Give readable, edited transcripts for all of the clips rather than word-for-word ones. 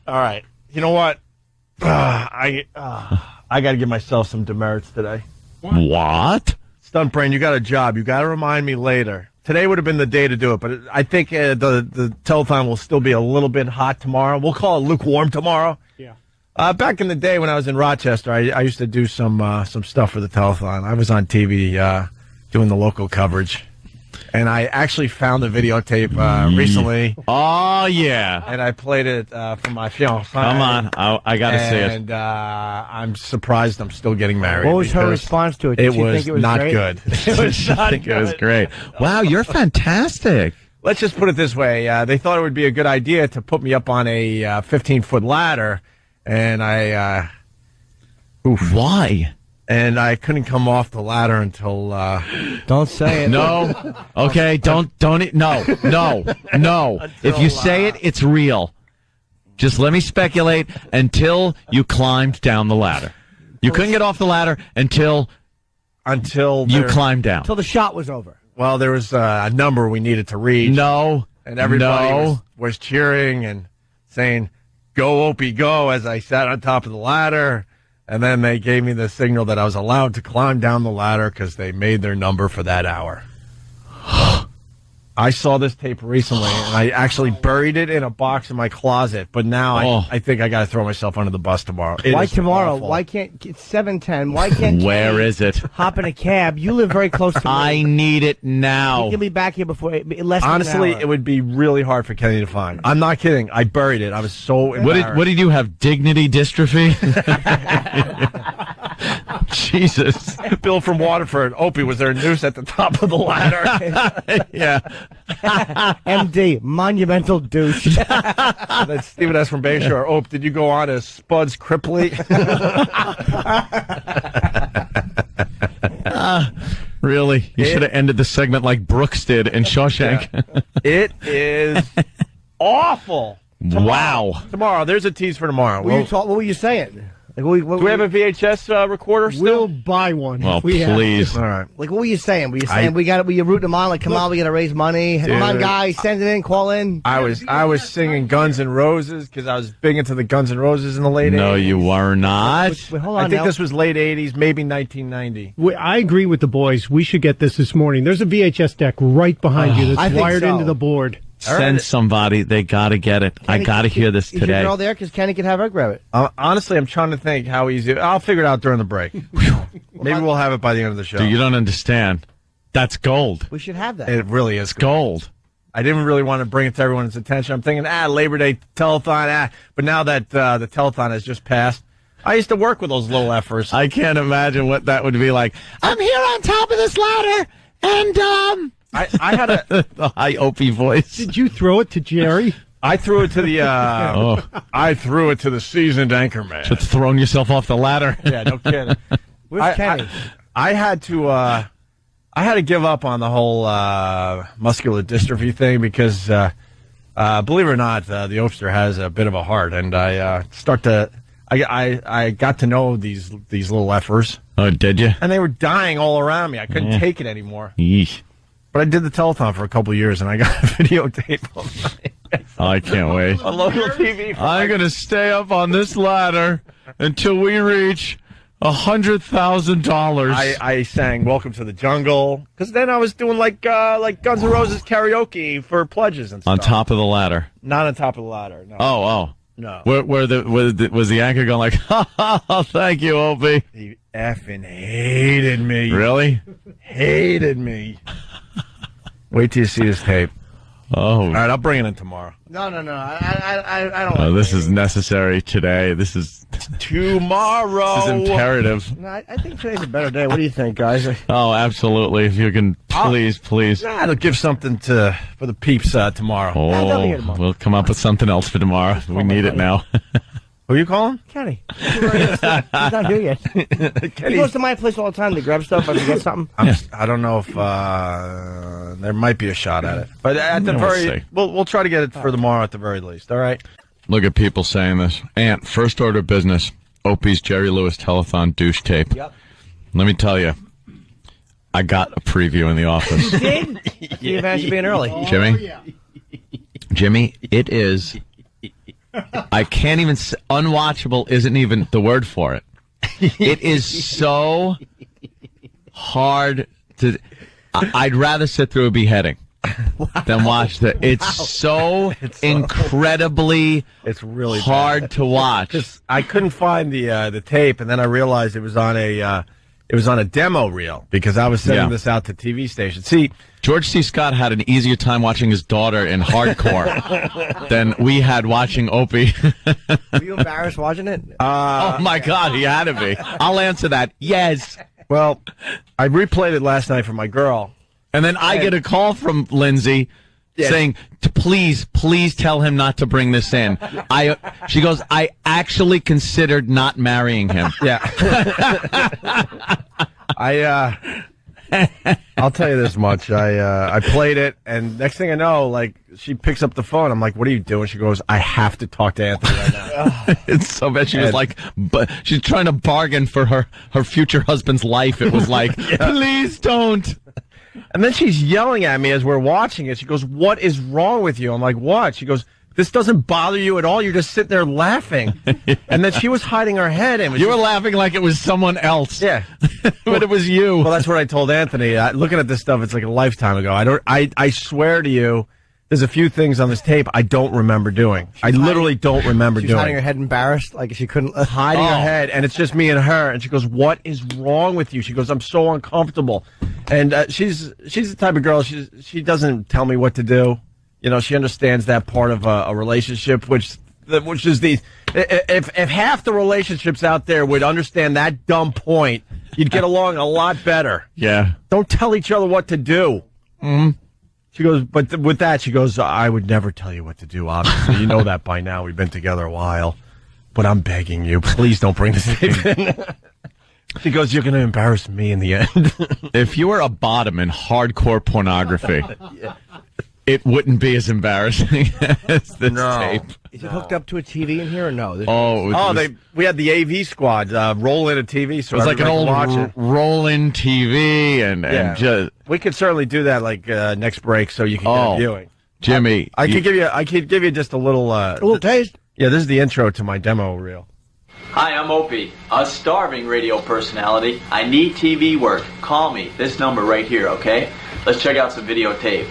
All right. You know what? I got to give myself some demerits today. What? Stunt Brain, you got a job. You got to remind me later. Today would have been the day to do it, but I think the telethon will still be a little bit hot tomorrow. We'll call it lukewarm tomorrow. Yeah. Back in the day when I was in Rochester, I used to do some stuff for the telethon. I was on TV doing the local coverage. And I actually found the videotape recently. Oh, yeah. And I played it for my fiancée. Come on. I got to see it. And I'm surprised I'm still getting married. What was her response to it? Did she think it was not great? good. It was not good. It was great. Wow, you're fantastic. Let's just put it this way. They thought it would be a good idea to put me up on a 15-foot ladder. And Why? And I couldn't come off the ladder until... Don't say it. No. Okay, don't. No. If you say it, it's real. Just let me speculate until you climbed down the ladder. You couldn't get off the ladder until you climbed down. Until the shot was over. Well, there was a number we needed to reach. No. And everybody was cheering and saying, "Go, Opie, go," as I sat on top of the ladder. And then they gave me the signal that I was allowed to climb down the ladder because they made their number for that hour. I saw this tape recently, and I actually buried it in a box in my closet. But now I think I got to throw myself under the bus tomorrow. Why tomorrow? Awful. Why can't it's 7:10? Why can't Where is it? Hop in a cab? You live very close to me. I need it now. You can be back here before less. Honestly, than an hour. it would be really hard for Kenny to find. I'm not kidding. I buried it. I was so embarrassed. What did you have? Dignity dystrophy? Jesus. Bill from Waterford. Opie, was there a noose at the top of the ladder? Yeah. MD, monumental douche. That's Stephen S. from Bayshore. Ope, did you go on as Spuds Cripley? Really? You should have ended the segment like Brooks did in Shawshank. Yeah. It is awful. Tomorrow. There's a tease for tomorrow. What were you saying? Like, do we have a VHS recorder still? We'll buy one. Well, please. All right. Like, what were you saying? Were you saying were you rooting them on? Like, come on, we got to raise money. Come on, guys, send it in, call in. I was singing Guns N' Roses because I was big into the Guns N' Roses in the late 80s. No, you were not. Wait, hold on I think this was late 80s, maybe 1990. I agree with the boys. We should get this morning. There's a VHS deck right behind you that's wired into the board. Send somebody. They got to get it. I got to hear this today. Is your girl there? Because Kenny can have her grab it. Honestly, I'm trying to think how easy. I'll figure it out during the break. Maybe we'll have it by the end of the show. Dude, you don't understand. That's gold. We should have that. It really is Gold. I didn't really want to bring it to everyone's attention. I'm thinking, Labor Day telethon, But now that the telethon has just passed, I used to work with those little effers. I can't imagine what that would be like. I'm here on top of this ladder, and I had the high Opie voice. Did you throw it to Jerry? I threw it to the I threw it to the seasoned anchorman. Just throwing yourself off the ladder. Yeah, no kidding. Where's Kenny? I had to give up on the whole muscular dystrophy thing because believe it or not, the Opster has a bit of a heart, and I got to know these little effers. Oh, did you? And they were dying all around me. I couldn't take it anymore. Yeesh. But I did the telethon for a couple of years, and I got a videotape of I can't wait. on local TV. I'm going to stay up on this ladder until we reach $100,000. I sang "Welcome to the Jungle" because then I was doing like Guns N' Roses karaoke for pledges and stuff. On top of the ladder. Not on top of the ladder. No. Oh. No. Was the anchor going like, thank you, Opie? He effing hated me. Really? Hated me. Wait till you see this tape. Oh. All right, I'll bring it in tomorrow. No. I don't. This is necessary today. This is tomorrow. This is imperative. No, I think today's a better day. What do you think, guys? Oh, absolutely. If you can, please. It'll give something for the peeps tomorrow. Oh, we'll come up with something else for tomorrow. We need it now. Who are you calling? Kenny. He's not here yet. He goes to my place all the time to grab stuff if I forget something. I don't know if there might be a shot at it, but at the we'll try to get it for tomorrow at the very least. All right. Look at people saying this. Ant, first order of business. Opie's Jerry Lewis telethon douche tape. Yep. Let me tell you, I got a preview in the office. You did? You advantage of being early. Jimmy? Jimmy, it is I can't even. Unwatchable isn't even the word for it. It is so hard to. I'd rather sit through a beheading than watch the. It's so incredibly. It's really hard to watch. I couldn't find the tape, and then I realized it was on a demo reel because I was sending this out to TV stations. See, George C. Scott had an easier time watching his daughter in hardcore than we had watching Opie. Were you embarrassed watching it? Oh my God, he had to be. I'll answer that. Yes. Well, I replayed it last night for my girl. And then I get a call from Lindsay saying, please tell him not to bring this in. She goes, I actually considered not marrying him. Yeah. I'll tell you this much. I played it, and next thing I know, like, she picks up the phone. I'm like, what are you doing? She goes, I have to talk to Anthony right now. It's so bad. She was like, but she's trying to bargain for her future husband's life. It was like, please don't. And then she's yelling at me as we're watching it. She goes, what is wrong with you? I'm like, what? She goes, this doesn't bother you at all. You're just sitting there laughing. And then she was hiding her head. And you were laughing like it was someone else. Yeah. But it was you. Well, that's what I told Anthony. Looking at this stuff, it's like a lifetime ago. I swear to you, there's a few things on this tape I don't remember doing. I literally don't remember doing. She's hiding her head embarrassed, like she couldn't. Hiding her head, and it's just me and her. And she goes, what is wrong with you? She goes, I'm so uncomfortable. And she's the type of girl, she doesn't tell me what to do. You know, she understands that part of a relationship, which is if half the relationships out there would understand that dumb point, you'd get along a lot better. Yeah. Don't tell each other what to do. Mm-hmm. She goes, but with that, she goes, I would never tell you what to do, obviously. You know that by now. We've been together a while. But I'm begging you, please don't bring this tape in. She goes, you're going to embarrass me in the end. If you were a bottom in hardcore pornography, it wouldn't be as embarrassing as this tape. Is it hooked up to a TV in here or no? We had the AV squad roll in a TV, so it was like an old roll-in TV, and just we could certainly do that like next break, so you can get a viewing. Jimmy, I could give you just a little taste. Yeah, this is the intro to my demo reel. Hi, I'm Opie, a starving radio personality. I need TV work. Call me. This number right here, okay? Let's check out some videotape.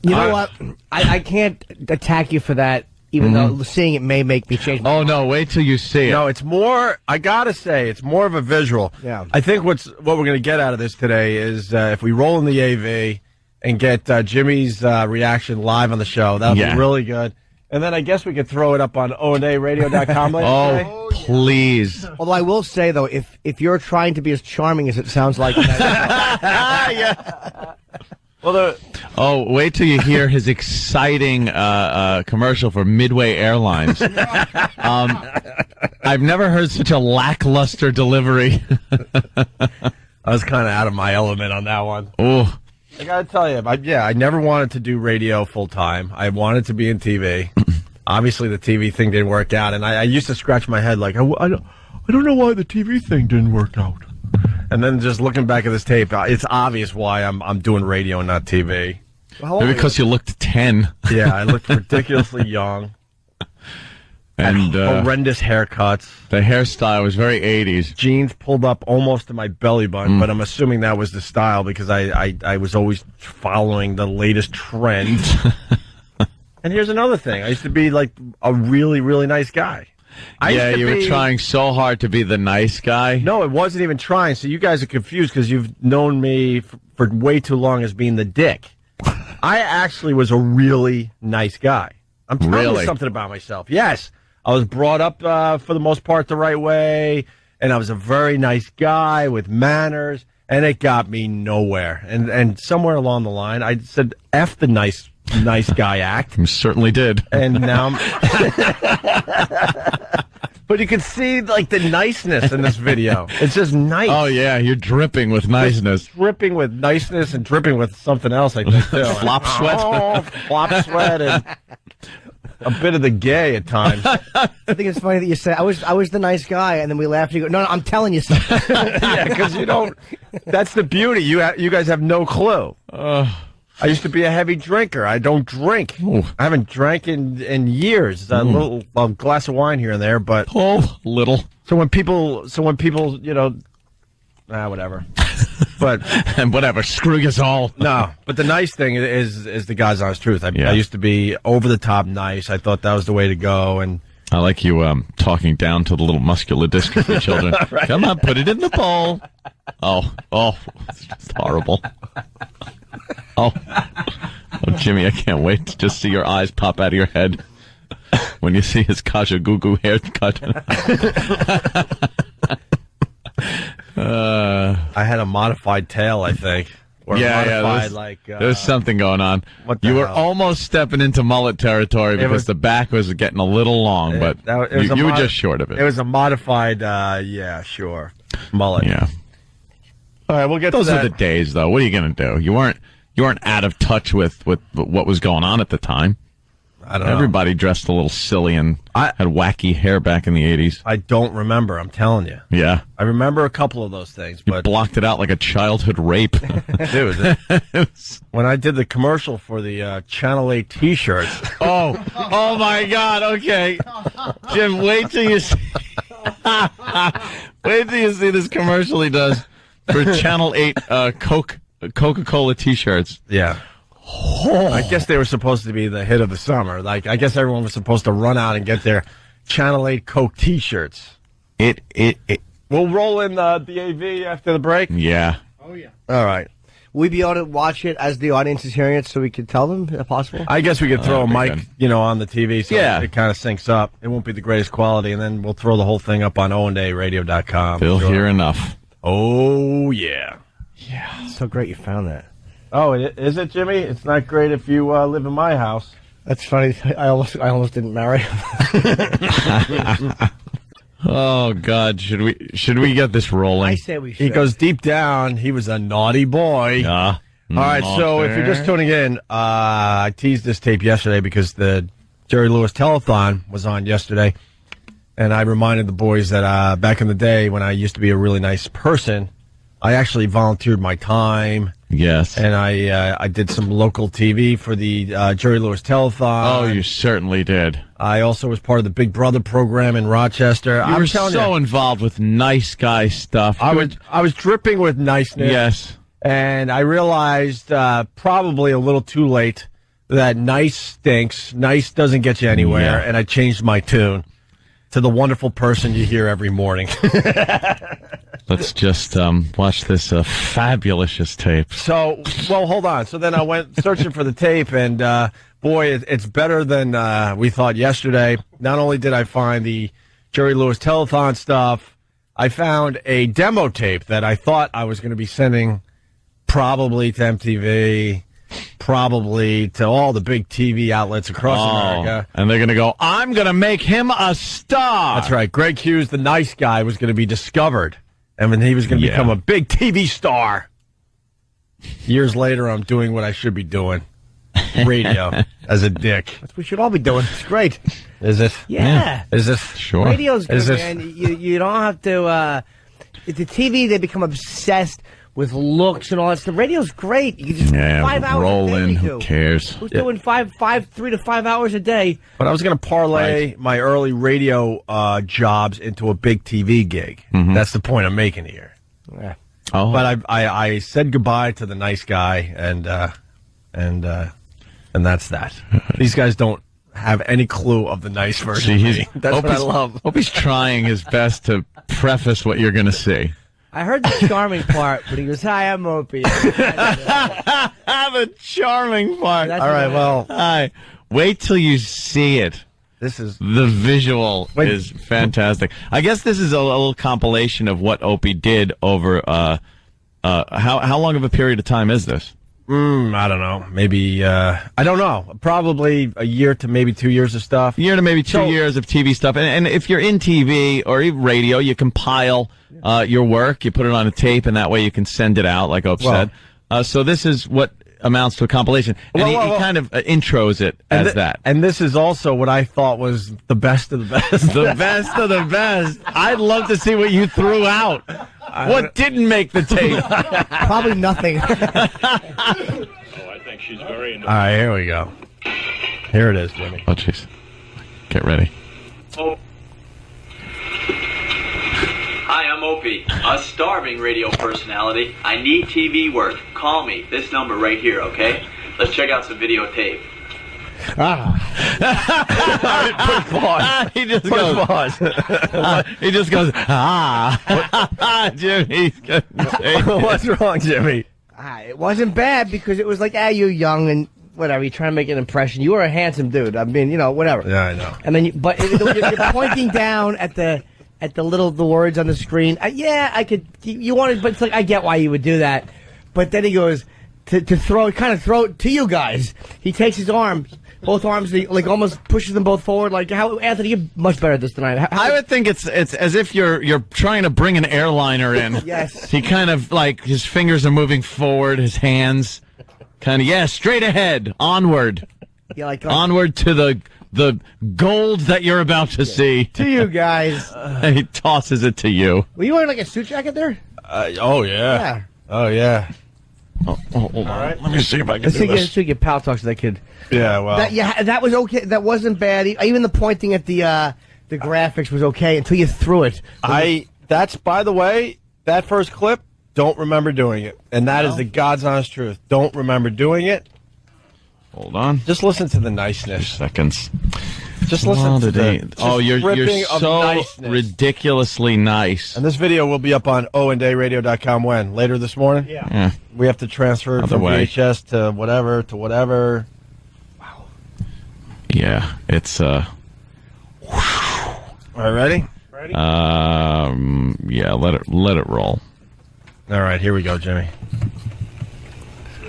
You know what? I can't attack you for that, even though seeing it may make me change my mind. No, wait till you see it. No, it's more, I gotta say, it's more of a visual. Yeah. I think what we're going to get out of this today is if we roll in the AV and get Jimmy's reaction live on the show, that would be really good. And then I guess we could throw it up on onaradio.com later today. Please. Although I will say, though, if you're trying to be as charming as it sounds like... Yeah. Well, wait till you hear his exciting commercial for Midway Airlines. I've never heard such a lackluster delivery. I was kind of out of my element on that one. Oh, I gotta tell you, I never wanted to do radio full time. I wanted to be in TV. Obviously, the TV thing didn't work out, and I used to scratch my head like, I don't know why the TV thing didn't work out. And then just looking back at this tape, it's obvious why I'm doing radio and not TV. Maybe because you looked 10. Yeah, I looked ridiculously young. And horrendous haircuts. The hairstyle was very 80s. Jeans pulled up almost to my belly button, but I'm assuming that was the style because I was always following the latest trend. And here's another thing. I used to be like a really, really nice guy. You were trying so hard to be the nice guy. No, it wasn't even trying. So you guys are confused because you've known me for way too long as being the dick. I actually was a really nice guy. I'm telling you something about myself. Yes, I was brought up for the most part the right way, and I was a very nice guy with manners, and it got me nowhere. And somewhere along the line, I said, F the nice guy act. You certainly did. And now but you can see like the niceness in this video. It's just nice. Oh yeah, you're dripping with niceness. Dripping with niceness and dripping with something else, I think too. Flop sweat. Flop sweat and a bit of the gay at times. I think it's funny that you say I was the nice guy, and then we laugh and you go, no, I'm telling you something. Yeah, because you don't. That's the beauty. You guys have no clue. I used to be a heavy drinker. I don't drink. Ooh. I haven't drank in years. A little glass of wine here and there, but Little. so when people, whatever. But And whatever, screw you all. no, but the nice thing is the God's honest truth. I used to be over the top nice. I thought that was the way to go, and I like you talking down to the little muscular dystrophy children. Right. Come on, put it in the bowl. Oh, it's just horrible. Oh, Jimmy, I can't wait to just see your eyes pop out of your head when you see his Kaja Goo Goo haircut. I had a modified tail, I think. Or modified, there's something going on. What the You were hell? almost stepping into mullet territory because the back was getting a little long, but you were just short of it. It was a modified, mullet. Yeah. All right, we'll get Those to are that. the days, though. What are you going to do? You weren't out of touch with what was going on at the time. I don't know. Everybody dressed a little silly and had wacky hair back in the 80s. I don't remember, I'm telling you. Yeah. I remember a couple of those things, You but blocked it out like a childhood rape. dude, when I did the commercial for the Channel 8 T-shirts, Oh my God. Okay. Jim, wait till you see this commercial he does for Channel 8 Coca-Cola T-shirts. yeah. I guess they were supposed to be the hit of the summer. Like, I guess everyone was supposed to run out and get their Channel 8 Coke T-shirts. It We'll roll in the AV after the break. yeah. Oh, yeah. All right. Will we be able to watch it as the audience is hearing it so we can tell them, if possible? I guess we could throw a that'd mic, be good. on the TV so Yeah. it kind of syncs up. It won't be the greatest quality, and then we'll throw the whole thing up on OandARadio.com. They'll hear enough. Oh, yeah. It's so great you found that. Oh, is it, Jimmy? It's not great if you live in my house. That's funny. I almost didn't marry him. Oh God, should we get this rolling? I say we should. He goes deep down. He was a naughty boy. Yeah. All right, so if you're just tuning in, I teased this tape yesterday because the Jerry Lewis Telethon was on yesterday, and I reminded the boys that back in the day when I used to be a really nice person, I actually volunteered my time, Yes. and I did some local TV for the Jerry Lewis Telethon. Oh, you certainly did. I also was part of the Big Brother program in Rochester. You were so involved with nice guy stuff. I was dripping with niceness. Yes. And I realized probably a little too late that nice stinks. Nice doesn't get you anywhere. Yeah. And I changed my tune to the wonderful person you hear every morning. Let's just watch this fabulous tape. So, well, hold on. So then I went searching for the tape, and boy, it's better than we thought yesterday. Not only did I find the Jerry Lewis Telethon stuff, I found a demo tape that I thought I was going to be sending probably to MTV, probably to all the big TV outlets across America. And they're going to go, I'm going to make him a star. That's right. Greg Hughes, the nice guy, was going to be discovered. And then he was going to become a big TV star. Years later, I'm doing what I should be doing. Radio as a dick. That's what we should all be doing. It's great. Is it? Yeah. Is it? Sure. Radio's good, Is it- man. You don't have to. The TV, they become obsessed with looks and all that stuff. Radio's great. You can just 5 hours roll a day. in. we Who do. cares? Who's doing 3 to 5 hours a day? But I was going to parlay my early radio jobs into a big TV gig. That's the point I'm making here. Yeah. Oh, But I said goodbye to the nice guy, and that's that. These guys don't have any clue of the nice version. see, of me. That's what I love. Hope he's trying his best to preface what you're going to see. I heard the charming part, but he goes, "Hi, I'm Opie." The charming part. That's All right, well, Hi. Wait till you see it. this is The visual Wait. is fantastic. I guess this is a little compilation of what Opie did over. How long of a period of time is this? I don't know. Maybe I don't know. Probably a year to maybe 2 years of stuff. A year to maybe 2 years of TV stuff. And if you're in TV or even radio, you compile your work, you put it on a tape, and that way you can send it out, like Ope said. So this is what amounts to a compilation. And he kind of intros it as that. And this is also what I thought was the best of the best. The best of the best. I'd love to see what you threw out. What didn't make the tape? Probably nothing. Oh, I think She's very annoying. All right, here we go. Here it is, Jimmy. Oh, jeez. Get ready. Oh. Hi, I'm Opie, a starving radio personality. I need TV work. Call me. This number right here, okay? Let's check out some videotape. He just goes. He just goes. Jimmy. What's wrong, Jimmy? It wasn't bad because it was like, you're young and whatever. You're trying to make an impression. You were a handsome dude. I mean, whatever. Yeah, I know. And then, you're pointing down at the the words on the screen. I could. You wanted, but it's like I get why you would do that. But then he goes to throw it to you guys. He takes his arm. Both arms, like almost pushes them both forward. Like, how, Anthony, you're much better at this tonight. I would think it's as if you're trying to bring an airliner in. Yes. He kind of like his fingers are moving forward, his hands kind of straight ahead, onward, onward to the gold that you're about to see. To you guys. He tosses it to you. Were you wearing like a suit jacket there? Oh yeah. Oh yeah. Oh, hold on. Right. Let me see if I can do this. Let's see your pal talks to that kid. Yeah, well. That was okay. That wasn't bad. Even the pointing at the graphics was okay until you threw it. That's, by the way, that first clip, don't remember doing it. And that is the God's honest truth. Don't remember doing it. Hold on. Just listen to the niceness. 2 seconds. Just listen to you're so niceness. Ridiculously nice. And this video will be up on oanddayradio.com when? Later this morning? Yeah. We have to transfer it from VHS to whatever. Wow. Yeah, it's All right, ready? yeah, let it roll. All right, here we go, Jimmy.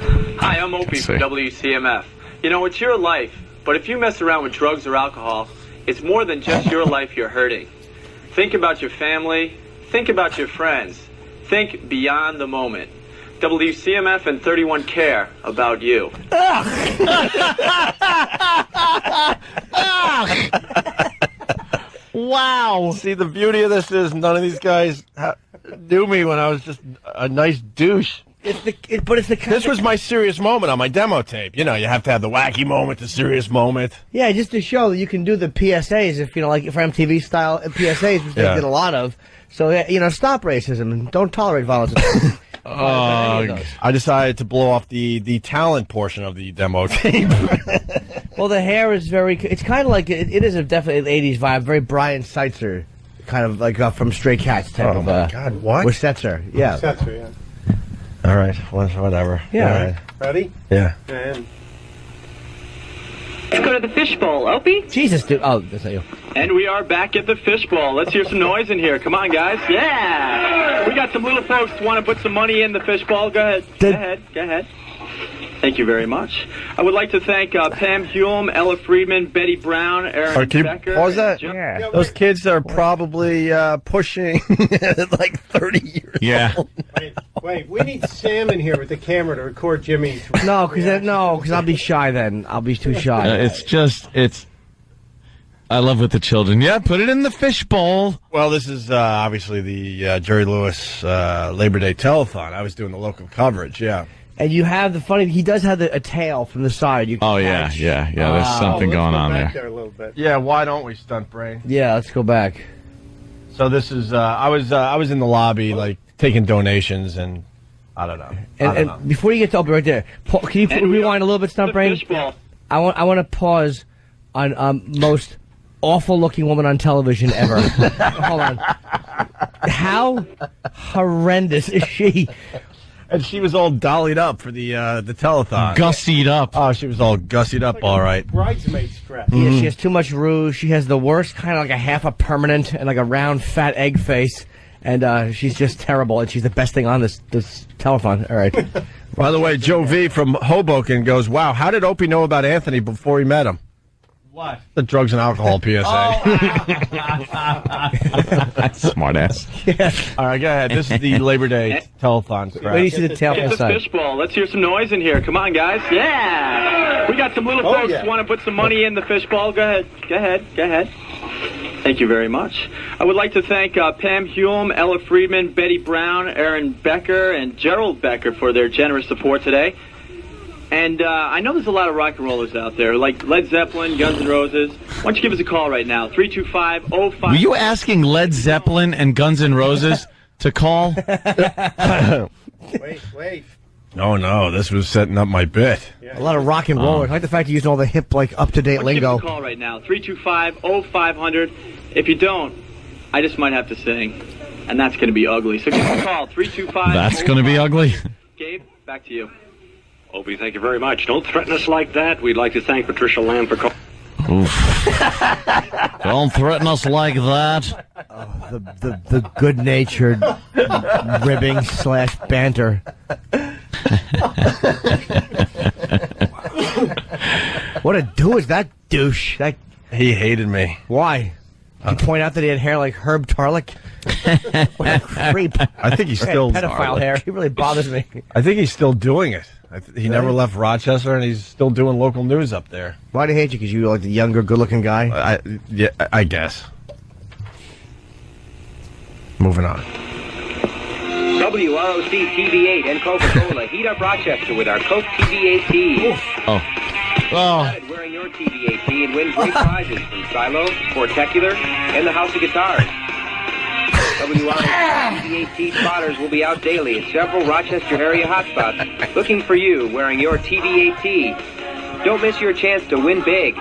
Hi, I'm Opie from WCMF. It's your life, but if you mess around with drugs or alcohol, it's more than just your life you're hurting. Think about your family. Think about your friends. Think beyond the moment. WCMF and 31 care about you. Wow. See, the beauty of this is none of these guys knew me when I was just a nice douche. This was my serious moment on my demo tape. You have to have the wacky moment, the serious moment. Yeah, just to show that you can do the PSAs, if like for MTV style PSAs, which they did a lot of. So stop racism and don't tolerate violence. I decided to blow off the talent portion of the demo tape. Well, the hair is it's kind of like it is definitely an 80s vibe, very Brian Setzer, kind of like from Stray Cats type of. Oh my God, what? With Setzer, yeah. Setzer, yeah. All right, whatever. Yeah. All right. Ready? Yeah. And Let's go to the fishbowl, Opie. Jesus, dude. Oh, that's not you. And we are back at the fishbowl. Let's hear some noise in here. Come on, guys. Yeah! We got some little folks who want to put some money in the fishbowl. Go ahead. Go ahead. Thank you very much. I would like to thank Pam Hume, Ella Friedman, Betty Brown, Aaron Can you Becker. pause that? Yeah. Those kids are probably pushing like 30 years old. wait, we need Sam in here with the camera to record Jimmy's. No, because I'll be shy then. I'll be too shy. I love with the children. Yeah, put it in the fishbowl. Well, this is obviously the Jerry Lewis Labor Day telethon. I was doing the local coverage, yeah. And you have he does have a tail from the side. You can catch. Yeah. There's something going on there. A little bit. Yeah, why don't we, stunt brain? Yeah, let's go back. So this is I was in the lobby like taking donations and I don't know. And before you get to Opie right there, can you rewind a little bit, stunt brain? I want to pause on most awful looking woman on television ever. Hold on. How horrendous is she? And she was all dollied up for the telethon. Gussied up. Oh, she was all gussied up, all right. Bridesmaid strap. Yeah, she has too much rouge. She has the worst kind of like a half a permanent and like a round fat egg face. And she's just terrible. And she's the best thing on this telethon. All right. By the way, Joe V from Hoboken goes, wow, how did Opie know about Anthony before he met him? What? The drugs and alcohol PSA. Smart ass. Yeah. All right, go ahead. This is the Labor Day telethon. Wait till you see the tail from the the side. fishbowl. Let's hear some noise in here. Come on, guys. Yeah! We got some little folks who want to put some money in the fishbowl. Go ahead. Thank you very much. I would like to thank Pam Hume, Ella Friedman, Betty Brown, Aaron Becker, and Gerald Becker for their generous support today. And I know there's a lot of rock and rollers out there, like Led Zeppelin, Guns N' Roses. Why don't you give us a call right now, 325-05... Were you asking Led Zeppelin and Guns N' Roses to call? Wait. No, this was setting up my bit. A lot of rock and roll. I like the fact you're using all the hip, like, up-to-date Why don't you give lingo. us a call right now, 325-0500. If you don't, I just might have to sing. And that's going to be ugly. So give us a call, 325... That's going to be ugly. Gabe, back to you. Opie, thank you very much. Don't threaten us like that. We'd like to thank Patricia Lamb for calling. Don't threaten us like that. The good-natured ribbing / banter. What a douche, that douche. He hated me. Why? Did you point out that he had hair like Herb Tarlick? What a creep. I think he's still pedophile hair. He really bothers me. I think he's still doing it. He never left Rochester, and he's still doing local news up there. Why do he hate you? Because you're like the younger, good-looking guy? I guess. Moving on. WROC TV8 and Coca-Cola heat up Rochester with our Coke TV8 tea. Wearing your TV8 tea and win great prizes from Silo, Sportacular, and the House of Guitars. WROC TV8 tea spotters will be out daily at several Rochester area hotspots looking for you wearing your TV8 tea. Don't miss your chance to win big.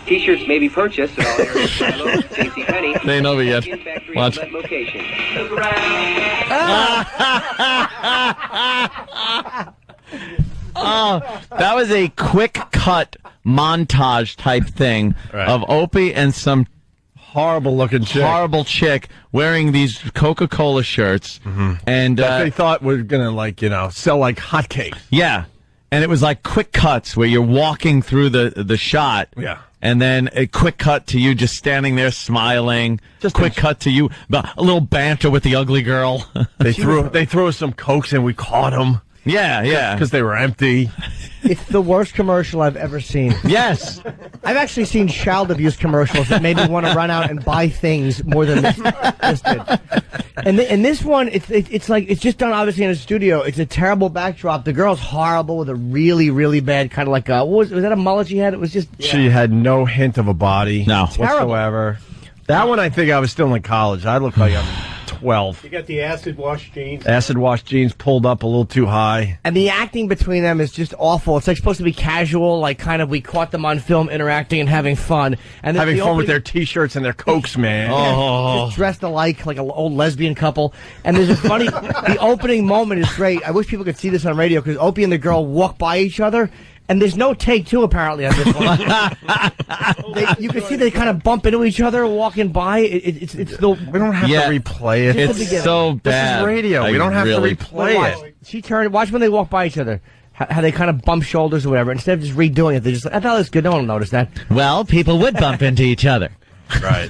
T-shirts may be purchased at all areas of Silo, JCPenney, They ain't over yet. factory Watch. outlet location. That was a quick cut montage type thing of Opie and some Horrible-looking chick. horrible chick wearing these Coca-Cola shirts. And That they thought were going to, sell like hotcakes. yeah. And it was like quick cuts where you're walking through the shot. Yeah. And then a quick cut to you just standing there smiling. Just quick cut to you, a little banter with the ugly girl. They threw us some Cokes and we caught them. Yeah. Because they were empty. It's the worst commercial I've ever seen. Yes. I've actually seen child abuse commercials that made me want to run out and buy things more than this did. And this one, it's like, it's just done obviously in a studio. It's a terrible backdrop. The girl's horrible with a really, really bad kind of like was that a mullet she had? It was just... She had no hint of a body whatsoever. That one, I think I was still in college. I looked like I'm 12. You got the acid wash jeans. Acid wash jeans pulled up a little too high. And the acting between them is just awful. It's like supposed to be casual, like kind of we caught them on film interacting and having fun. And then Having fun with their T-shirts and their Cokes, man. just dressed alike, like an old lesbian couple. And there's a funny, the opening moment is great. I wish people could see this on radio because Opie and the girl walk by each other. And there's no take two apparently on this one. You can see they kind of bump into each other walking by. We don't have to replay it. It's so bad. This is radio. We don't have to replay it. She turned. Watch when they walk by each other. How they kind of bump shoulders or whatever. Instead of just redoing it, they just like, I thought it was good. No one will notice that. Well, people would bump into each other. Right.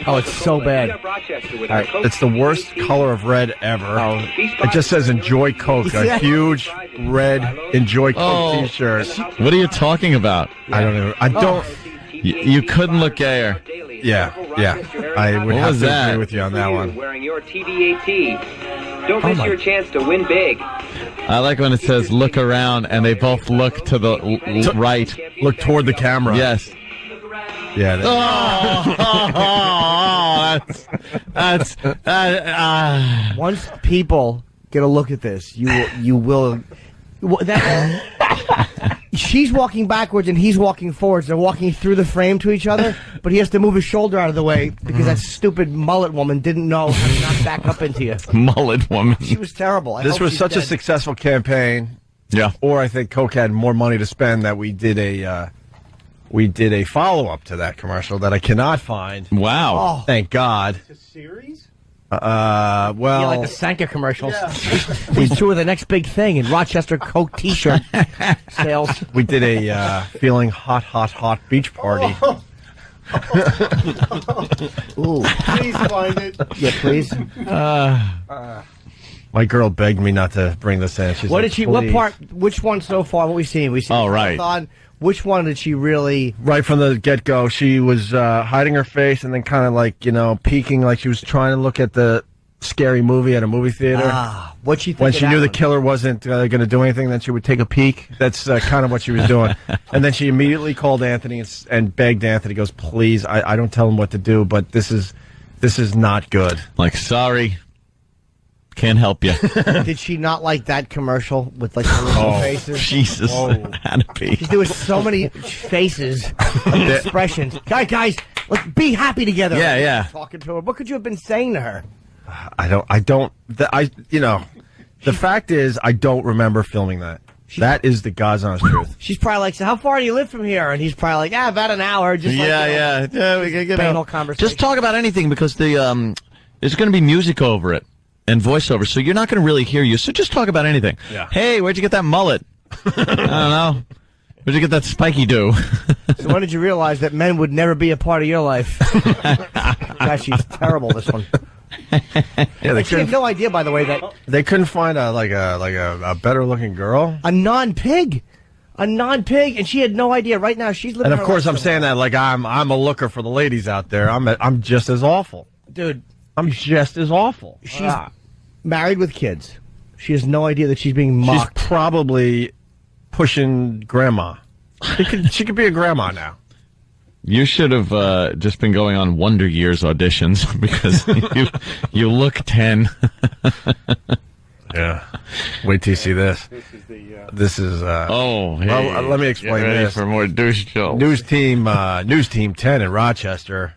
Oh, it's so bad. All right. It's the worst color of red ever. It just says "Enjoy Coke," a huge red "Enjoy Coke" T-shirt. What are you talking about? I don't know. I don't. You couldn't look gayer. Yeah. I would have to agree with you on that one. Wearing your TV8 Don't miss your chance to win big. I like when it says "look around" and they both look to the right. Look toward the camera. Yes. Yeah. That's Once people get a look at this, you will. She's walking backwards and he's walking forwards. They're walking through the frame to each other, but he has to move his shoulder out of the way because that stupid mullet woman didn't know how to not back up into you. Mullet woman. She was terrible. This was such a successful campaign. Yeah. Or I think Coke had more money to spend that we did a follow-up to that commercial that I cannot find. Wow. Oh. Thank God. It's a series? Well... Yeah, like the Sanka commercials. These two are the next big thing in Rochester Coke T-shirt sales. We did a feeling hot beach party. Ooh. Please find it. Yeah, please. My girl begged me not to bring this in. She's What like, did she? "Please." What part? Which one so far? What we seen? We seen. Oh, right. Marathon. Which one did she really? Right from the get-go, she was hiding her face and then kind of like, peeking like she was trying to look at the scary movie at a movie theater. What'd she think When of she that knew the one? killer wasn't going to do anything, then she would take a peek. That's kind of what she was doing. And then she immediately called Anthony and begged Anthony, goes, please, I don't tell him what to do, but this is not good. Like, sorry. Can't help you. Did she not like that commercial with like the little faces? Jesus. Had to be. She's doing so many faces and expressions. Guys, let's be happy together. Yeah. Talking to her. What could you have been saying to her? The fact is, I don't remember filming that. That is the God's honest truth. She's probably like, so how far do you live from here? And he's probably like, about an hour. Just like, Yeah, we can get banal conversation. Just talk about anything because there's going to be music over it and voiceover, so you're not going to really hear you. So just talk about anything. Yeah. Hey, where'd you get that mullet? I don't know. Where'd you get that spiky do? So when did you realize that men would never be a part of your life? Gosh, she's terrible, this one. Yeah, She had no idea, by the way, that they couldn't find a better looking girl. a non-pig, and she had no idea. Right now, she's living. And of her course, life I'm saying that like I'm a looker for the ladies out there. I'm just as awful, dude. I'm just as awful. She's married with kids. She has no idea that she's being She's mocked. probably pushing grandma. She could be a grandma now. You should have just been going on Wonder Years auditions because you look 10. Yeah. Wait till you see this. This is Oh, hey. well, let me explain Get ready this. for more douche jokes. News Team 10 in Rochester.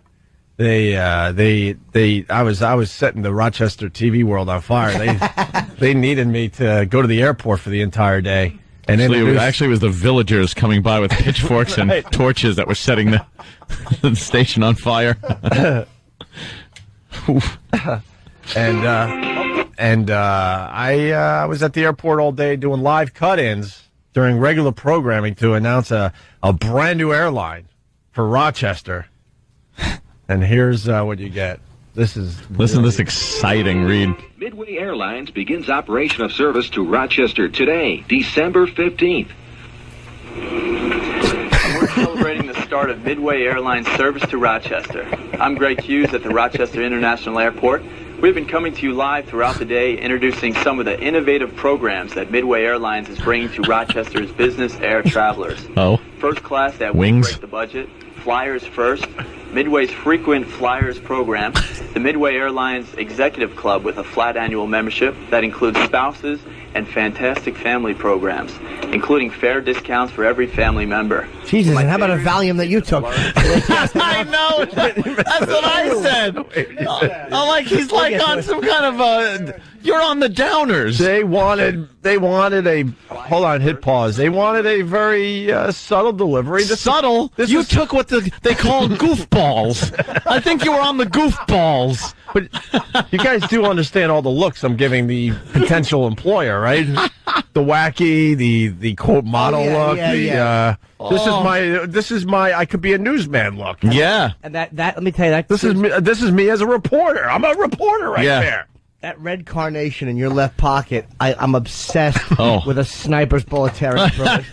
I was setting the Rochester TV world on fire. They needed me to go to the airport for the entire day. And Actually, it was the villagers coming by with pitchforks and torches that were setting the station on fire. I was at the airport all day doing live cut-ins during regular programming to announce a brand new airline for Rochester. And here's what you get. Listen to this exciting read. Midway Airlines begins operation of service to Rochester today, December 15th. We're celebrating the start of Midway Airlines service to Rochester. I'm Greg Hughes at the Rochester International Airport. We've been coming to you live throughout the day, introducing some of the innovative programs that Midway Airlines is bringing to Rochester's business air travelers. Oh. First class that Wings. will break the budget, Flyers First, Midway's frequent Flyers program, the Midway Airlines Executive Club with a flat annual membership that includes spouses and fantastic family programs, including fair discounts for every family member. Jesus, and how about a Valium that you took? I know. That's what I said. I'm like, he's like on some kind of you're on the downers. They wanted a, hold on, hit pause. They wanted a very subtle delivery. Subtle? You took what they call goofballs. I think you were on the goofballs. But you guys do understand all the looks I'm giving the potential employer, right? The wacky, the quote model look. This is my I could be a newsman look. Yeah. And that let me tell you, This is me as a reporter. I'm a reporter right there. that red carnation in your left pocket. I'm obsessed Oh. with a sniper's bullet tearing through it.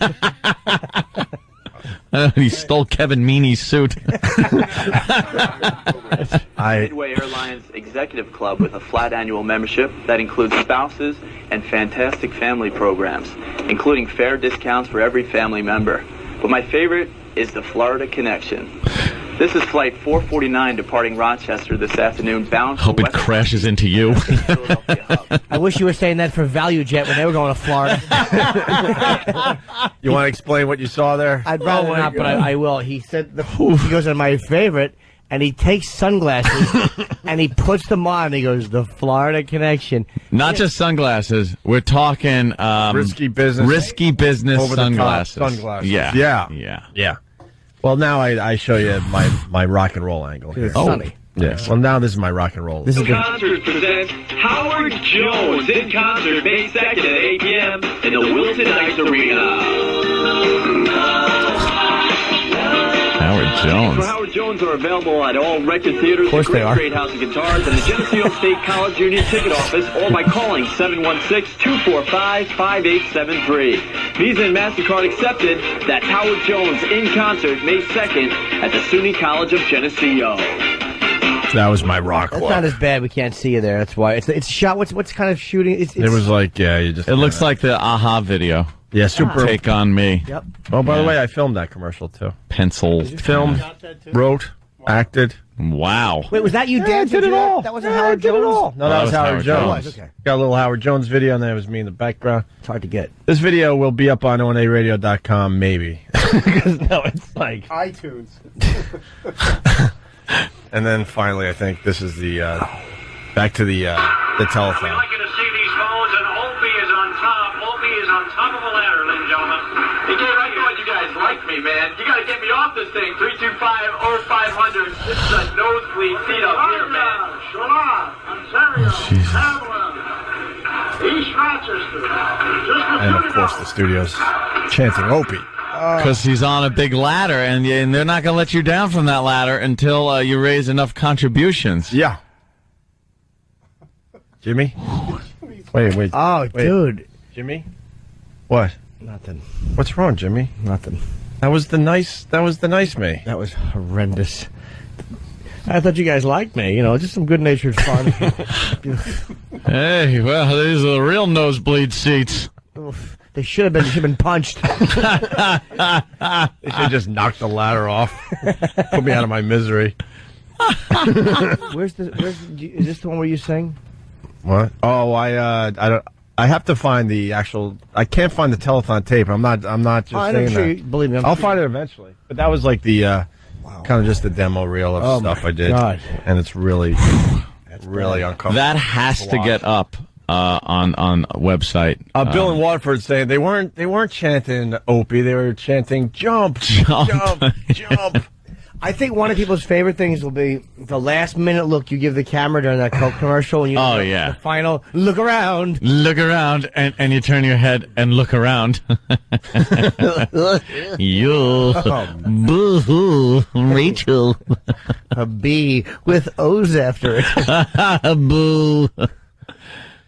He stole Kevin Meaney's suit. Midway Airlines Executive Club with a flat annual membership that includes spouses and fantastic family programs, including fair discounts for every family member. But my favorite is the Florida Connection. This is Flight 449 departing Rochester this afternoon, bound for Hope it West crashes into you. Philadelphia hub. I wish you were saying that for ValueJet when they were going to Florida. You want to explain what you saw there? I'd rather not, but I will. He said he goes on my favorite, and he takes sunglasses and he puts them on. And he goes, the Florida Connection. Not just sunglasses. We're talking Risky business. Over the top sunglasses. sunglasses. Yeah. Well, now I show you my rock and roll angle here. It's sunny. Yeah. Well, now this is my rock and roll. This is good. Concert presents Howard Jones in concert May 2nd at 8 p.m. in the Wilton Ice Arena. Howard For Jones. Howard Jones are available at all record theaters, Of course the they are. Great House of Guitars, and the Geneseo State College Union Ticket Office, or by calling 716-245-5873. Visa and MasterCard accepted. That's Howard Jones in concert May 2nd at the SUNY College of Geneseo. That was my rock It's look. not as bad. We can't see you there. That's why it's shot. What's kind of shooting? It's It was like, yeah, you just. It looks like the Aha video. Yeah, super. Take on me. Yep. Oh, by the way, I filmed that commercial too. Pencil. Filmed, wrote, acted. Wow. Wait, was that you Yeah, I dancing? did it to all. That wasn't Yeah, I Howard did it Jones. all. No, that was Howard Jones. It was, okay. Got a little Howard Jones video, and then it was me in the background. It's hard to get. This video will be up on onaradio.com, maybe. Because no, it's like iTunes. And then finally, I think this is the back to the telethon. We'd like you to see these phones, and Opie is on top. Opie is on top of a ladder, ladies and gentlemen. Hey, Dave, I thought you guys liked me, man. You got to get me off this thing. 325-0500. This is a nosebleed seat up here, man. Oh, East Rochester. And of course, the studio's chanting Opie. Because he's on a big ladder, and they're not going to let you down from that ladder until you raise enough contributions. Yeah. Jimmy? Wait. Oh, Wait. dude. Jimmy? What? Nothing. What's wrong, Jimmy? Nothing. That was the nice me. That was horrendous. I thought you guys liked me. You know, just some good-natured fun. Hey, well, these are the real nosebleed seats. They should have been punched. They should just knock the ladder off. Put me out of my misery. Is this the one where you sing? What? Oh, I don't. I have to find the actual. I can't find the telethon tape. I'm not just saying sure that. you, believe me. I'll find it eventually. But that was like the kind of just the demo reel of stuff I did, God. and it's really uncomfortable. That has to get up on a website. Bill in Waterford saying they weren't chanting Opie. They were chanting jump, Jump. jump. I think one of people's favorite things will be the last-minute look you give the camera during that Coke commercial. And you Oh, do yeah. The final look around. Look around, and you turn your head and look around. You. Boo-hoo, Rachel. A B with O's after it. Boo.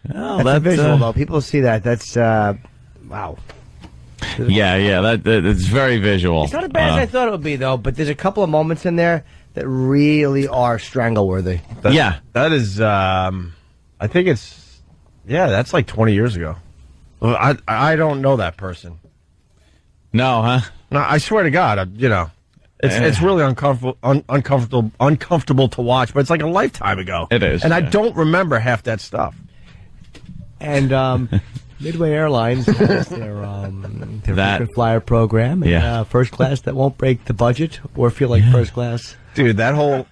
That's a visual, though. People see that. That's, wow. Yeah, it's very visual. It's not as bad as I thought it would be, though, but there's a couple of moments in there that really are strangle-worthy. That is. I think it's. Yeah, that's like 20 years ago. Well, I don't know that person. No, huh? No, I swear to God, it's really uncomfortable to watch, but it's like a lifetime ago. It is, and I don't remember half that stuff. And Midway Airlines has their frequent flyer program. And, first class that won't break the budget or feel like first class. Dude, that whole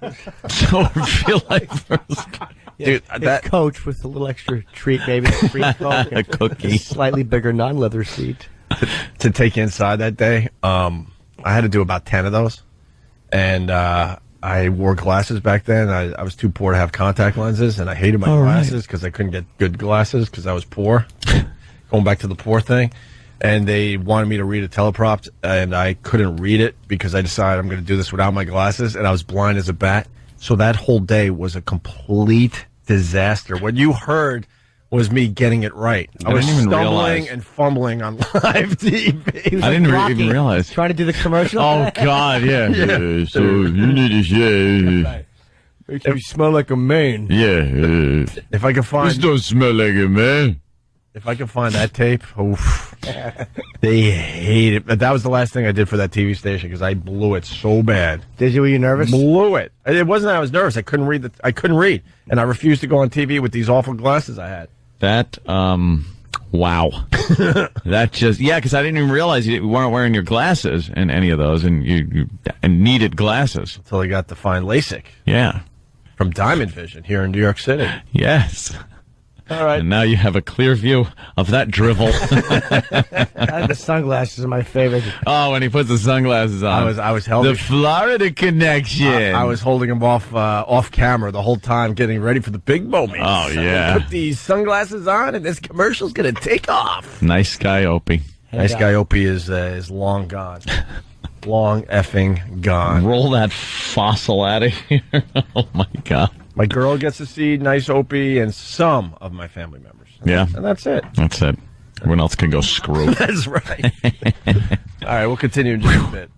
Don't feel like first. dude that coach with a little extra treat, maybe a free Coke, A cookie. a slightly bigger non-leather seat. to take inside that day. I had to do about 10 of those, and I wore glasses back then. I was too poor to have contact lenses, and I hated my glasses because I couldn't get good glasses because I was poor. Going back to the poor thing. And they wanted me to read a teleprompt, and I couldn't read it because I decided I'm going to do this without my glasses, and I was blind as a bat. So that whole day was a complete disaster. What you heard was me getting it right. I was didn't even stumbling realize. and fumbling on live TV. I didn't Rocky even realize. Trying to do the commercial. Oh, God, yeah. So you need to say, Makes me smell like a man. yeah. If I could This find don't smell like it, man. If I could find that tape, oof, they hate it. But that was the last thing I did for that TV station because I blew it so bad. Were you nervous? Blew it. It wasn't that I was nervous. I couldn't read. I couldn't read, and I refused to go on TV with these awful glasses I had. That, wow. That just, because I didn't even realize you weren't wearing your glasses in any of those, and you needed glasses. Until I got to find LASIK Yeah. from Diamond Vision here in New York City. Yes. All right. And now you have a clear view of that drivel. The sunglasses are my favorite. Oh, when he puts the sunglasses on. I was holding. The Florida Connection. I was holding them off camera the whole time, getting ready for the big moment. Oh, yeah. Put these sunglasses on, and this commercial's gonna take off. Nice guy, Opie. Nice guy Opie is long gone. Long effing gone. Roll that fossil out of here. Oh, my God. My girl gets to see nice Opie and some of my family members. Yeah. And that's it. That's it. Everyone else can go screw. That's right. All right, we'll continue in just a bit.